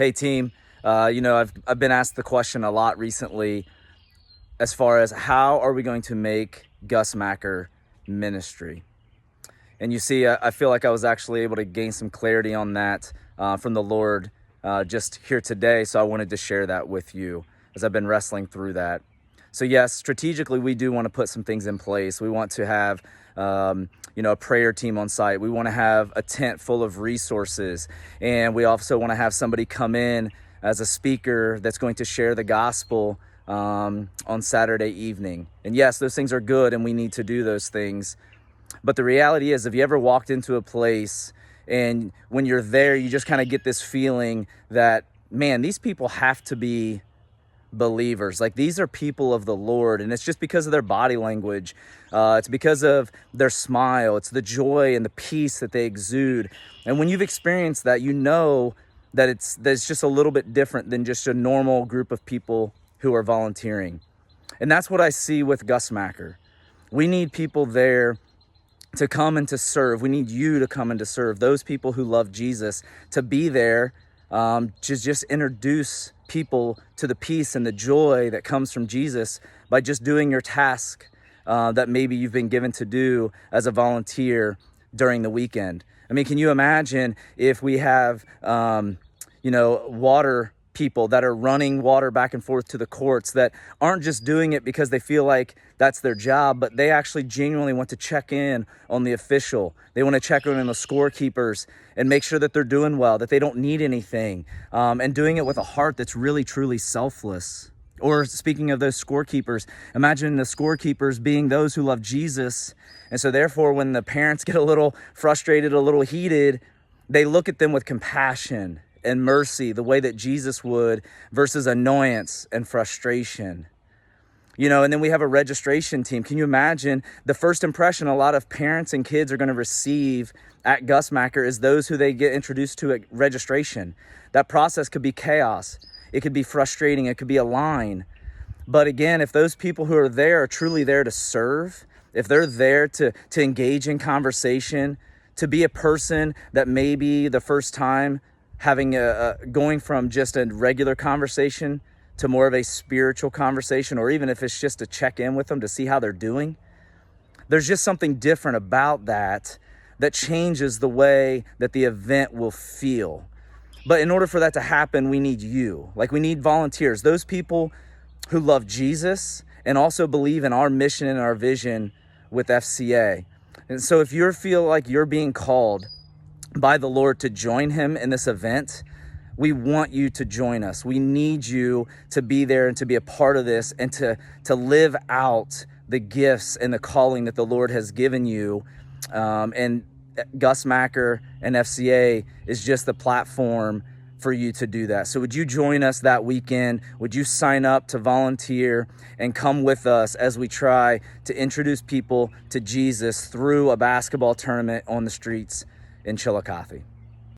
Hey team, I've been asked the question a lot recently as far as how are we going to make Gus Macker ministry? And you see, I feel like I was actually able to gain some clarity on that from the Lord just here today. So I wanted to share that with you as I've been wrestling through that. So yes, strategically, we do want to put some things in place. We want to have, a prayer team on site. We want to have a tent full of resources. And we also want to have somebody come in as a speaker that's going to share the gospel on Saturday evening. And yes, those things are good and we need to do those things. But the reality is, if you ever walked into a place and when you're there, you just kind of get this feeling that, man, these people have to be believers. Like, these are people of the Lord, and it's just because of their body language. It's because of their smile. It's the joy and the peace that they exude. And when you've experienced that, you know that it's just a little bit different than just a normal group of people who are volunteering. And that's what I see with Gus Macker. We need people there to come and to serve. We need you to come and to serve. Those people who love Jesus, to be there to just introduce people to the peace and the joy that comes from Jesus by just doing your task that maybe you've been given to do as a volunteer during the weekend. I mean, can you imagine if we have, water people that are running water back and forth to the courts that aren't just doing it because they feel like that's their job, but they actually genuinely want to check in on the official. They want to check in on the scorekeepers and make sure that they're doing well, that they don't need anything, and doing it with a heart that's really, truly selfless. Or speaking of those scorekeepers, imagine the scorekeepers being those who love Jesus. And so therefore, when the parents get a little frustrated, a little heated, they look at them with compassion and mercy, the way that Jesus would, versus annoyance and frustration. And then we have a registration team. Can you imagine the first impression a lot of parents and kids are going to receive at Gus Macker is those who they get introduced to at registration? That process could be chaos. It could be frustrating. It could be a line. But again, if those people who are there are truly there to serve, if they're there to engage in conversation, to be a person that maybe the first time having going from just a regular conversation to more of a spiritual conversation, or even if it's just to check in with them to see how they're doing, there's just something different about that changes the way that the event will feel. But in order for that to happen, we need you. Like, we need volunteers, those people who love Jesus and also believe in our mission and our vision with FCA. And so if you feel like you're being called by the Lord to join him in this event, we want you to join us. We need you to be there and to be a part of this and to live out the gifts and the calling that the Lord has given you. And Gus Macker and FCA is just the platform for you to do that. So would you join us that weekend? Would you sign up to volunteer and come with us as we try to introduce people to Jesus through a basketball tournament on the streets in Chillicothe?